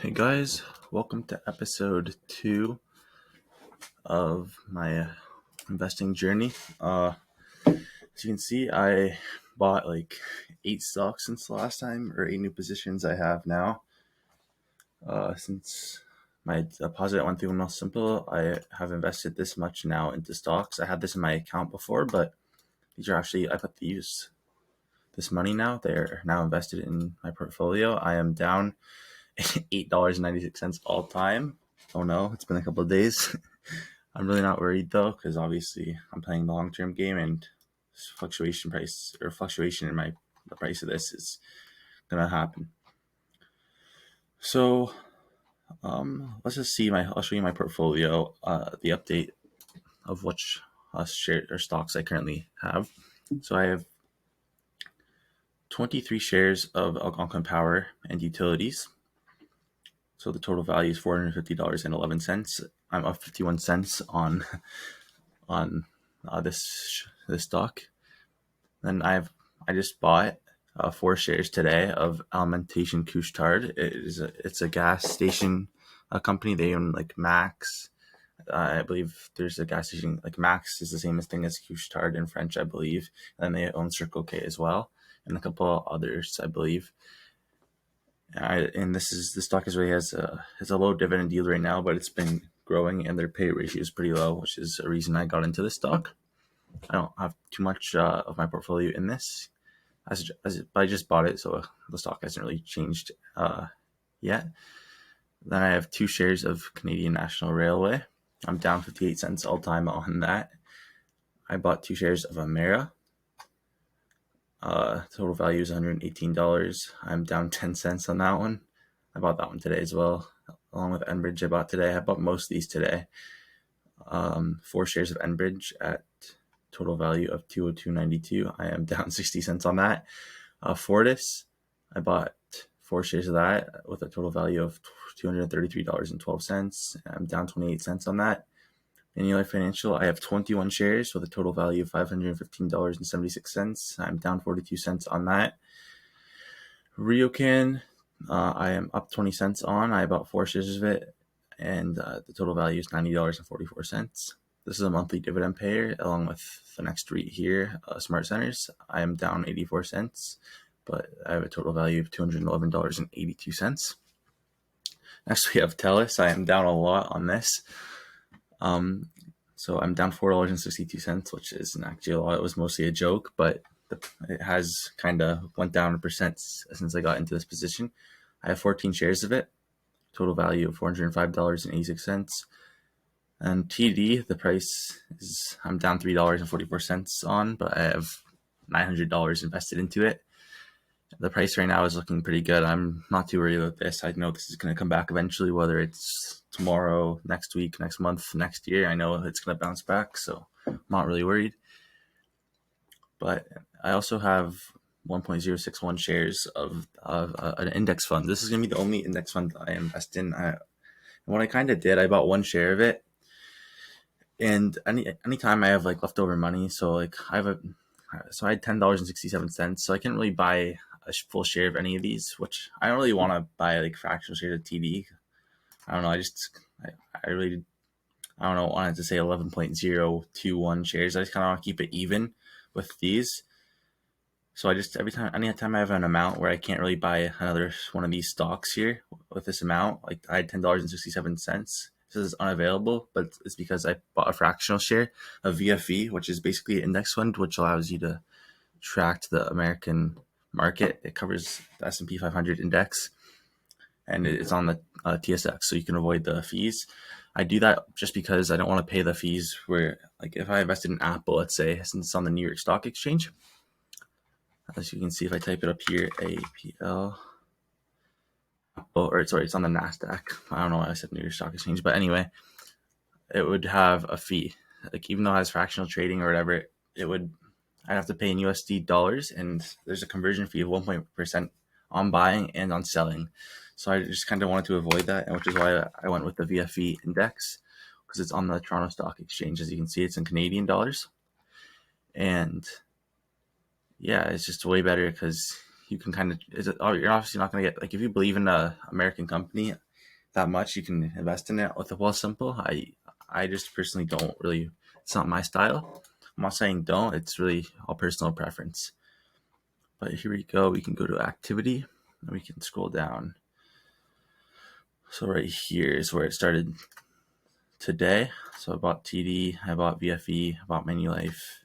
Hey guys, welcome to episode 2 of my investing journey. As you can see, I bought like 8 stocks since the last time, or 8 new positions I have now. Since my deposit went through Wealthsimple, I have invested this much now into stocks. I had this in my account before, but these are actually, I put this money now. They're now invested in my portfolio. I am down $8.96 all time. Oh no, it's been a couple of days. I'm really not worried though, because obviously I'm playing the long-term game, and fluctuation in the price of this is gonna happen. So let's just see I'll show you my portfolio, the update of which shares or stocks I currently have. So I have 23 shares of Algonquin Power and Utilities. So the total value is $450.11. I'm up 51 cents on this stock. Then I just bought 4 shares today of Alimentation Couche-Tard. It's a gas station company. They own like Max. I believe there's a gas station like Max is the same thing as Couche-Tard in French, I believe. And they own Circle K as well, and a couple others, I believe. The stock really has a low dividend yield right now, but it's been growing, and their pay ratio is pretty low, which is a reason I got into this stock. I don't have too much of my portfolio in this, but I just bought it, so the stock hasn't really changed yet. Then I have 2 shares of Canadian National Railway. I'm down 58 cents all time on that. I bought 2 shares of Emera. Total value is $118. I'm down 10 cents on that one. I bought that one today as well, along with Enbridge. I bought today. I bought most of these today. 4 shares of Enbridge at total value of $202.92. I am down 60 cents on that. Fortis, I bought 4 shares of that with a total value of $233.12. I'm down 28 cents on that. Manulife Financial, I have 21 shares with a total value of $515.76. I'm down 42 cents on that. Riocan, I am up 20 cents on. I bought 4 shares of it, and the total value is $90.44. This is a monthly dividend payer, along with the next REIT here, Smartcentres. I am down 84 cents, but I have a total value of $211.82. Next, we have Telus. I am down a lot on this. So I'm down $4.62, which isn't actually a lot. It was mostly a joke, but it has kind of went down 1% since I got into this position. I have 14 shares of it, total value of $405.86. And TD, the price is, I'm down $3.44 on, but I have $900 invested into it. The price right now is looking pretty good. I'm not too worried about this. I know this is going to come back eventually, whether it's tomorrow, next week, next month, next year. I know it's going to bounce back, so I'm not really worried. But I also have 1.061 shares of an index fund. This is going to be the only index fund I invest in. And what I kind of did, I bought 1 share of it. And anytime I have like leftover money, so I had $10.67, so I can't really buy a full share of any of these, which I don't really want to buy like fractional shares of TD. I don't know. I really, I don't know, wanted to say 11.021 shares. I just kind of want to keep it even with these. So anytime I have an amount where I can't really buy another one of these stocks here with this amount, like I had $10.67. This is unavailable, but it's because I bought a fractional share of VFV, which is basically an index fund, which allows you to track the American market. It covers the S&P 500 index, and it's on the TSX, so you can avoid the fees. I do that just because I don't want to pay the fees where, like, if I invested in Apple, let's say, since it's on the New York Stock Exchange, as you can see, if I type it up here, APL, it's on the NASDAQ. I don't know why I said New York Stock Exchange, but anyway, it would have a fee. Like, even though it has fractional trading or whatever, I'd have to pay in USD dollars, and there's a conversion fee of 1% on buying and on selling. So I just kind of wanted to avoid that, and which is why I went with the VFE index, because it's on the Toronto Stock Exchange. As you can see, it's in Canadian dollars. And yeah, it's just way better because you can you're obviously not going to get, like, if you believe in an American company, that much, you can invest in it with a Wealthsimple. I just personally don't really. It's not my style. I'm not saying don't. It's really all personal preference. But here we go. We can go to activity and we can scroll down. So right here is where it started today. So I bought TD, I bought VFV, I bought Manulife,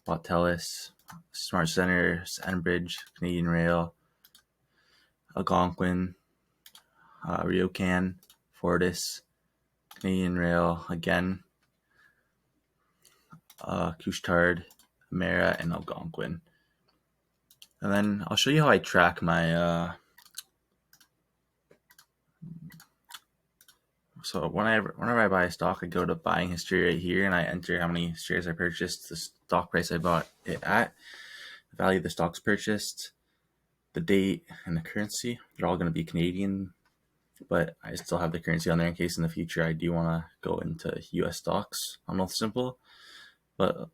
bought Telus, Smartcentres, Enbridge, Canadian Rail, Algonquin, Riocan, Fortis, Canadian Rail again, Couche-Tard, Emera, and Algonquin. And then I'll show you how I track my. So whenever I buy a stock, I go to buying history right here, and I enter how many shares I purchased, the stock price I bought it at, the value of the stocks purchased, the date, and the currency. They're all going to be Canadian, but I still have the currency on there in case in the future I do want to go into US stocks on Wealthsimple. But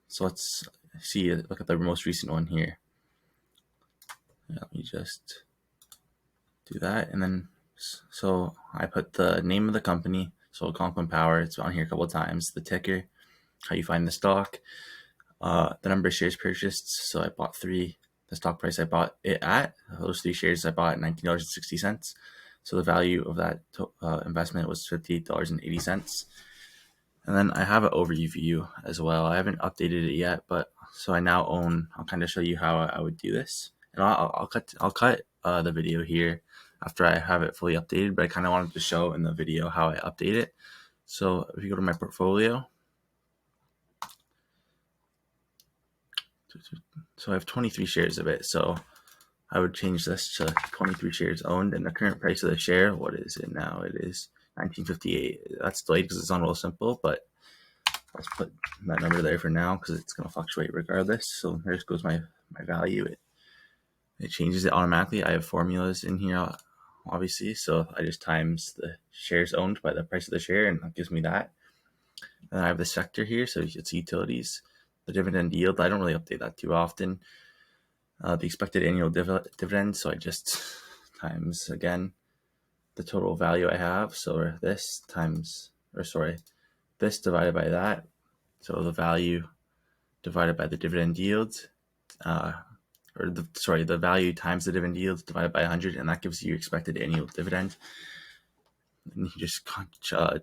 so let's see, look at the most recent one here. Let me just do that, and then so I put the name of the company, so Algonquin Power, it's on here a couple of times, the ticker, how you find the stock, the number of shares purchased, so I bought 3, the stock price I bought it at, those 3 shares I bought at $19.60, so the value of that investment was $58.80, and then I have an overview as well. I haven't updated it yet, but so I now own, I'll kind of show you how I would do this, and I'll cut the video here after I have it fully updated, but I kind of wanted to show in the video how I update it. So if you go to my portfolio, so I have 23 shares of it. So I would change this to 23 shares owned, and the current price of the share, what is it now? It is $19.58. That's delayed because it's on Wealthsimple, but let's put that number there for now because it's going to fluctuate regardless. So there goes my value. It changes it automatically. I have formulas in here, obviously, so I just times the shares owned by the price of the share, and that gives me that. And I have the sector here, so it's utilities. The dividend yield, I don't really update that too often. The expected annual dividend, so I just times again the total value I have. So this this divided by that. So the value divided by the dividend yield, the value times the dividend yield divided by 100, and that gives you expected annual dividend. And you just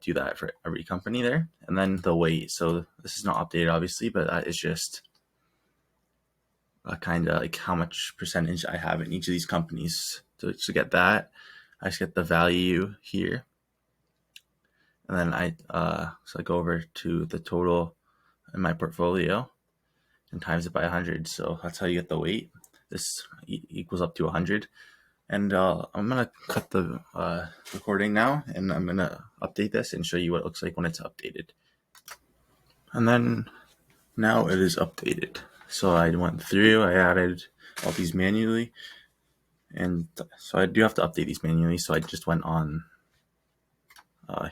do that for every company there. And then the weight. So this is not updated, obviously, but that is just kind of like how much percentage I have in each of these companies. So to get that, I just get the value here. And then I go over to the total in my portfolio and times it by 100. So that's how you get the weight. This equals up to 100. And I'm going to cut the recording now, and I'm going to update this and show you what it looks like when it's updated. And then now it is updated. So I went through, I added all these manually, and so I do have to update these manually. So I just went on the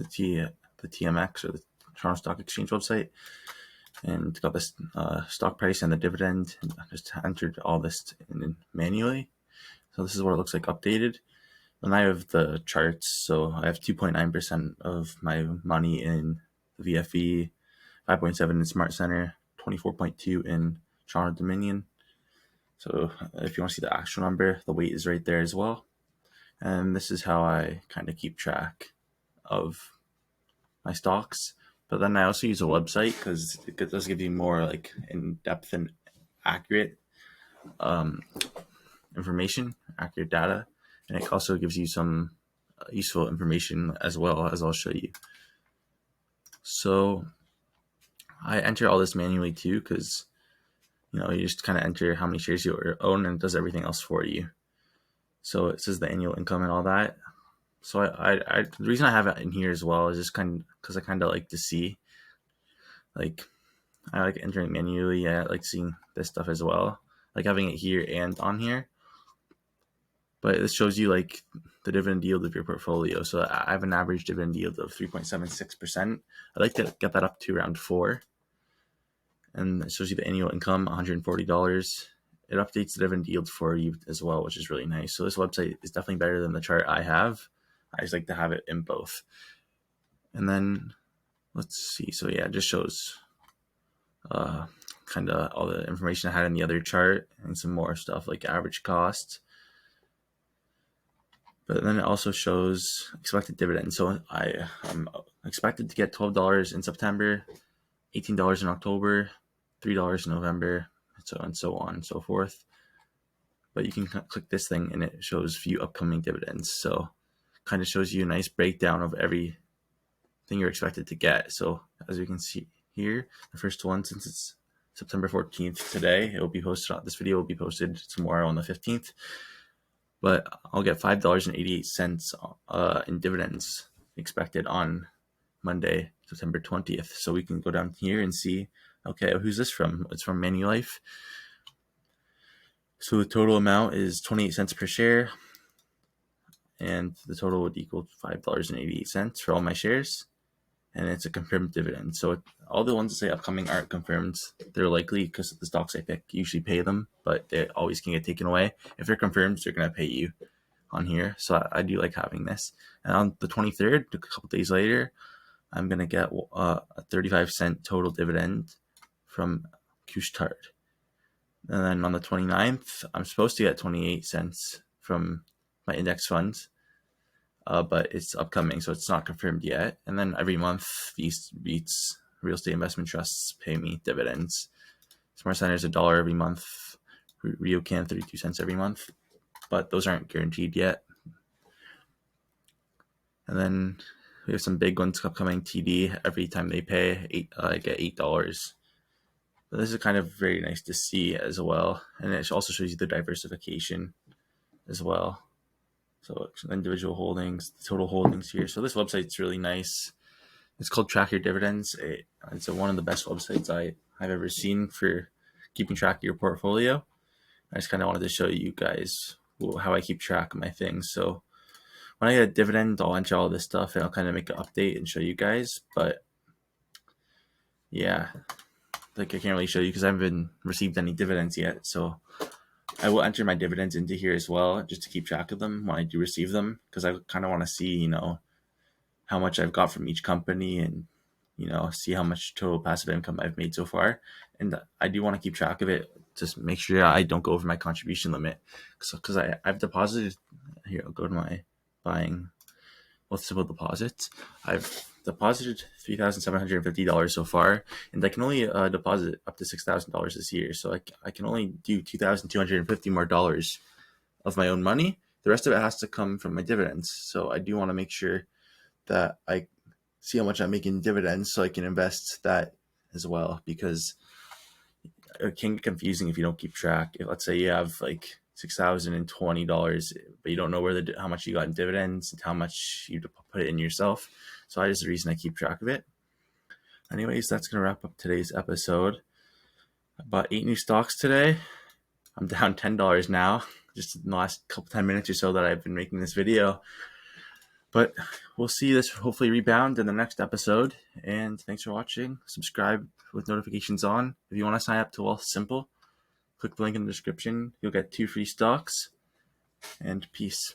TMX, or the Toronto Stock Exchange website, and got this stock price and the dividend, and I just entered all this in manually. So this is what it looks like updated. And I have the charts. So I have 2.9% of my money in the VFV, 5.7 in Smartcentres, 24.2 in Toronto Dominion. So if you want to see the actual number, the weight is right there as well. And this is how I kind of keep track of my stocks. But then I also use a website because it does give you more like in-depth and accurate information, accurate data, and it also gives you some useful information as well, as I'll show you. So I enter all this manually too, because you just kind of enter how many shares you own, and it does everything else for you. So it says the annual income and all that. So I the reason I have it in here as well is just kind of because I kind of like to see, like, I like entering manually. I like seeing this stuff as well, like having it here and on here. But this shows you like the dividend yield of your portfolio. So I have an average dividend yield of 3.76%. I'd like to get that up to around 4%. And it shows you the annual income, $140. It updates the dividend yield for you as well, which is really nice. So this website is definitely better than the chart I have. I just like to have it in both. And then let's see. So yeah, it just shows kind of all the information I had in the other chart and some more stuff like average cost. But then it also shows expected dividends. So I'm expected to get $12 in September, $18 in October, $3 in November, and so on and so forth. But you can click this thing and it shows view upcoming dividends. So kind of shows you a nice breakdown of everything you're expected to get. So as you can see here, the first one, since it's September 14th today, it will be posted on, this video will be posted tomorrow on the 15th. But I'll get $5.88 in dividends expected on Monday, September 20th. So we can go down here and see, okay, who's this from? It's from Manulife. So the total amount is 28 cents per share, and the total would equal $5.88 for all my shares, and it's a confirmed dividend. So all the ones that say upcoming aren't confirmed. They're likely because the stocks I pick usually pay them, but they always can get taken away. If they're confirmed, they're going to pay you on here. So I do like having this. And on the 23rd, a couple days later, I'm going to get a 35-cent total dividend from Couche-Tard. And then on the 29th, I'm supposed to get 28 cents from my index funds, but it's upcoming, so it's not confirmed yet. And then every month, these REITs, real estate investment trusts, pay me dividends. Smartcentres $1 every month, Riocan 32 cents every month, but those aren't guaranteed yet. And then we have some big ones upcoming. TD, every time they pay, I get $8. But this is kind of very nice to see as well. And it also shows you the diversification as well. So individual holdings, total holdings here. So this website's really nice. It's called Track Your Dividends. It's one of the best websites I've ever seen for keeping track of your portfolio. I just kind of wanted to show you guys how I keep track of my things. So when I get a dividend, I'll enter all this stuff and I'll kind of make an update and show you guys. But yeah, like I can't really show you because I haven't received any dividends yet. So I will enter my dividends into here as well, just to keep track of them when I do receive them, because I kind of want to see, how much I've got from each company and, see how much total passive income I've made so far. And I do want to keep track of it, just make sure I don't go over my contribution limit. Because I've deposited, here, I'll go to my buying Wealthsimple deposits. I've deposited $3,750 so far, and I can only deposit up to $6,000 this year. So I can only do $2,250 more dollars of my own money. The rest of it has to come from my dividends. So I do want to make sure that I see how much I'm making in dividends so I can invest that as well, because it can get confusing if you don't keep track. Let's say you have like $6,020, but you don't know how much you got in dividends and how much you put it in yourself. So that is the reason I keep track of it. Anyways, that's going to wrap up today's episode. I bought 8 new stocks today. I'm down $10 now, just in the last 10 minutes or so that I've been making this video. But we'll see this hopefully rebound in the next episode. And thanks for watching. Subscribe with notifications on. If you want to sign up to Wealthsimple, click the link in the description. You'll get 2 free stocks. And peace.